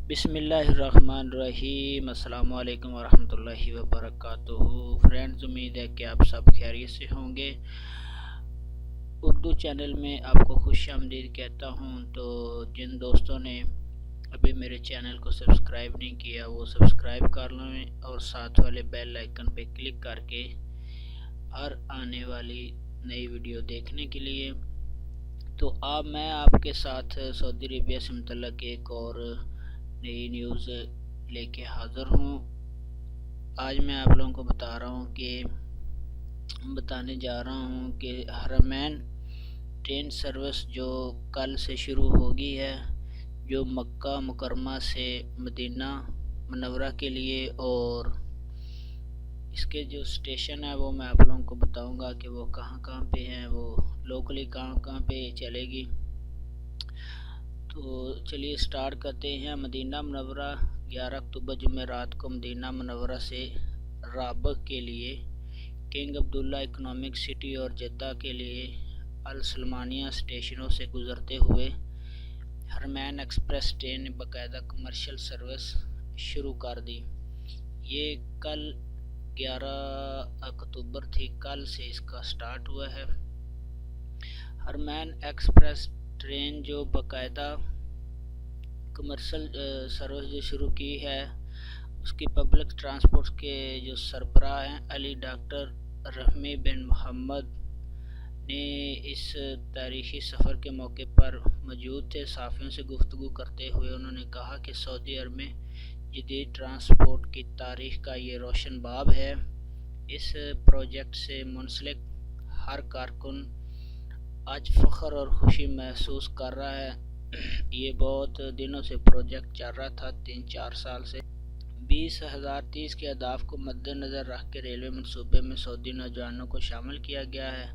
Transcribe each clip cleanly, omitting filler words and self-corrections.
बिस्मिल्लाहिर्रहमानिर्रहीम। अस्सलाम वालेकुम वरहमतुल्लाहि वबरकातुहू। फ्रेंड्स, उम्मीद है कि आप सब खैरियत से होंगे। उर्दू चैनल में आपको खुशामदीद कहता हूँ। तो जिन दोस्तों ने अभी मेरे चैनल को सब्सक्राइब नहीं किया वो सब्सक्राइब कर लें और साथ वाले बेल आइकन पे क्लिक करके हर आने वाली नई वीडियो देखने के लिए। तो अब मैं आपके साथ सऊदी अरेबिया से मुतल्लिक़ एक और नई न्यूज़ लेके हाज़िर हूँ। आज मैं आप लोगों को बताने जा रहा हूँ कि हरमैन ट्रेन सर्विस जो कल से शुरू होगी है, जो मक्का मुकरमा से मदीना मुनव्वरा के लिए, और इसके जो स्टेशन है वो मैं आप लोगों को बताऊंगा कि वो कहाँ कहाँ पे हैं, वो लोकली कहाँ कहाँ पे चलेगी। तो चलिए स्टार्ट करते हैं। मदीना मुनव्वरा 11 अक्टूबर जुमेरात को मदीना मुनव्वरा से राबग के लिए, किंग अब्दुल्ला इकोनॉमिक सिटी और जद्दा के लिए अल सलमानिया स्टेशनों से गुजरते हुए हरमैन एक्सप्रेस ट्रेन ने बाकायदा कमर्शियल सर्विस शुरू कर दी। ये कल 11 अक्टूबर थी, कल से इसका स्टार्ट हुआ है। हरमैन एक्सप्रेस ट्रेन जो बाकायदा कमर्शियल सर्विस जो शुरू की है, उसकी पब्लिक ट्रांसपोर्ट के जो सरबराह हैं अली डॉक्टर रहमी बिन मोहम्मद ने इस तारीखी सफ़र के मौके पर मौजूद थे। साफियों से गुफ्तगू करते हुए उन्होंने कहा कि सऊदी अरब में जदीद ट्रांसपोर्ट की तारीख का ये रोशन बाब है। इस प्रोजेक्ट से मुंसलिक हर कारकुन आज फ़ख्र और खुशी महसूस कर रहा है। ये बहुत दिनों से प्रोजेक्ट चल रहा था, 3-4 साल से। 20,030 के अहदाफ को मद्देनज़र रख के रेलवे मनसूबे में सऊदी नौजवानों को शामिल किया गया है।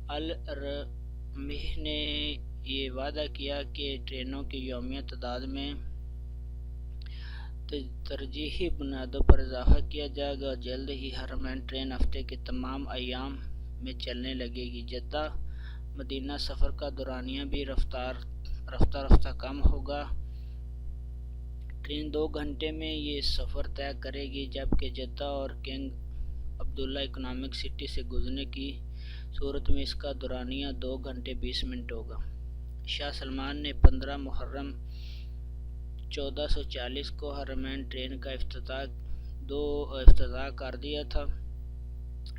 अल रमीह ने ये वादा किया कि ट्रेनों की यौमिया तादाद में तरजीही बुनियादों पर इजाफा किया जाएगा और जल्द ही हरमैन ट्रेन हफ्ते के तमाम अयाम में चलने लगेगी। जद्दा मदीना सफ़र का दौरानिया भी रफ्ता कम होगा। ट्रेन 2 घंटे में ये सफ़र तय करेगी, जबकि जद्दा और किंग अब्दुल्ला इकोनॉमिक सिटी से गुजरने की सूरत में इसका दौरानिया 2 घंटे 20 मिनट होगा। शाह सलमान ने 15 मुहर्रम 1440 को हरमैन ट्रेन का इफ्तिताह कर दिया था।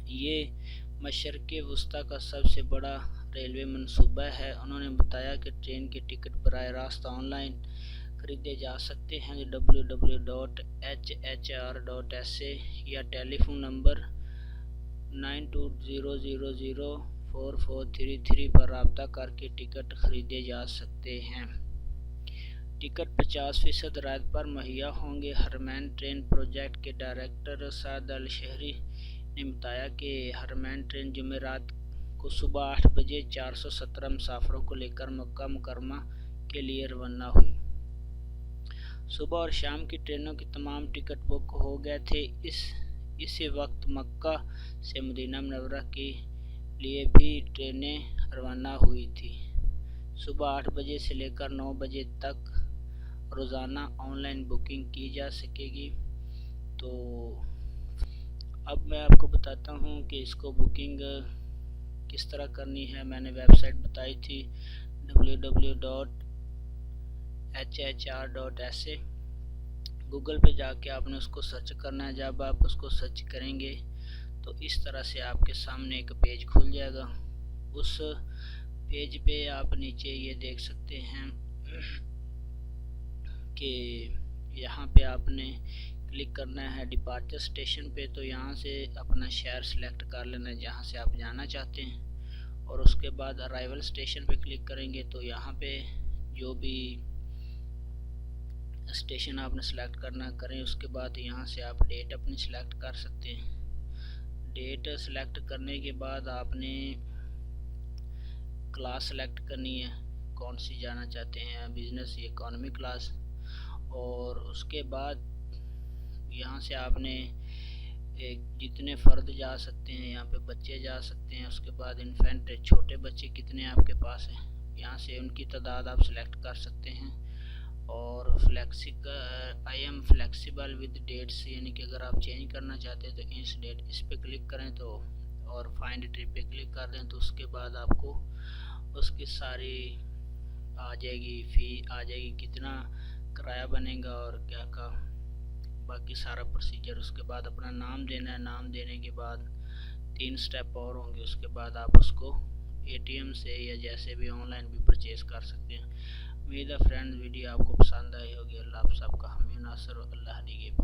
ये मशरिक़ वस्ता का सबसे बड़ा रेलवे मनसूबा है। उन्होंने बताया कि ट्रेन के टिकट बराह रास्त ऑनलाइन खरीदे जा सकते हैं www.hr.sa या टेलीफोन नंबर 9200044333 पर रब्ता करके टिकट खरीदे जा सकते हैं। टिकट 50% रात पर मुहैया होंगे। हरमैन ट्रेन प्रोजेक्ट के डायरेक्टर साद अल शहरी ने बताया कि हरमैन ट्रेन जुमेरात को सुबह 8 बजे 417 मुसाफिरों को लेकर मक्का मुकरमा के लिए रवाना हुई। सुबह और शाम की ट्रेनों के तमाम टिकट बुक हो गए थे। इसी वक्त मक्का से मदीना मुनव्वरा के लिए भी ट्रेनें रवाना हुई थी। सुबह 8 बजे से लेकर 9 बजे तक रोज़ाना ऑनलाइन बुकिंग की जा सकेगी। तो अब मैं आपको बताता हूँ कि इसको बुकिंग किस तरह करनी है। मैंने वेबसाइट बताई थी www.hr.sa। गूगल पे जाके आपने उसको सर्च करना है। जब आप उसको सर्च करेंगे तो इस तरह से आपके सामने एक पेज खुल जाएगा। उस पेज पे आप नीचे ये देख सकते हैं कि यहाँ पे आपने क्लिक करना है डिपार्चर स्टेशन पे। तो यहाँ से अपना शहर सेलेक्ट कर लेना है जहाँ से आप जाना चाहते हैं, और उसके बाद अराइवल स्टेशन पे क्लिक करेंगे तो यहाँ पे जो भी स्टेशन आपने सेलेक्ट करना करें। उसके बाद यहाँ से आप डेट अपनी सेलेक्ट कर सकते हैं। डेट सेलेक्ट करने के बाद आपने क्लास सेलेक्ट करनी है, कौन सी जाना चाहते हैं, बिजनेस या इकोनॉमी क्लास। और उसके बाद यहाँ से आपने जितने फ़र्द जा सकते हैं, यहाँ पे बच्चे जा सकते हैं। उसके बाद इन्फेंट छोटे बच्चे कितने आपके पास हैं, यहाँ से उनकी तादाद आप सेलेक्ट कर सकते हैं। और फ्लेक्सिबल विद डेट्स, यानी कि अगर आप चेंज करना चाहते हैं तो इस डेट इस पर क्लिक करें तो, और फाइंड ट्रिप पे क्लिक कर दें तो उसके बाद आपको उसकी सारी आ जाएगी, फ़ी आ जाएगी, कितना किराया बनेगा और क्या का बाकी सारा प्रोसीजर। उसके बाद अपना नाम देना है, नाम देने के बाद 3 स्टेप और होंगे, उसके बाद आप उसको एटीएम से या जैसे भी ऑनलाइन भी परचेज़ कर सकते हैं। उम्मीद है फ्रेंड्स वीडियो आपको पसंद आई होगी। अल्लाह आप सबका हामी नासर, अल्लाह निगहबान।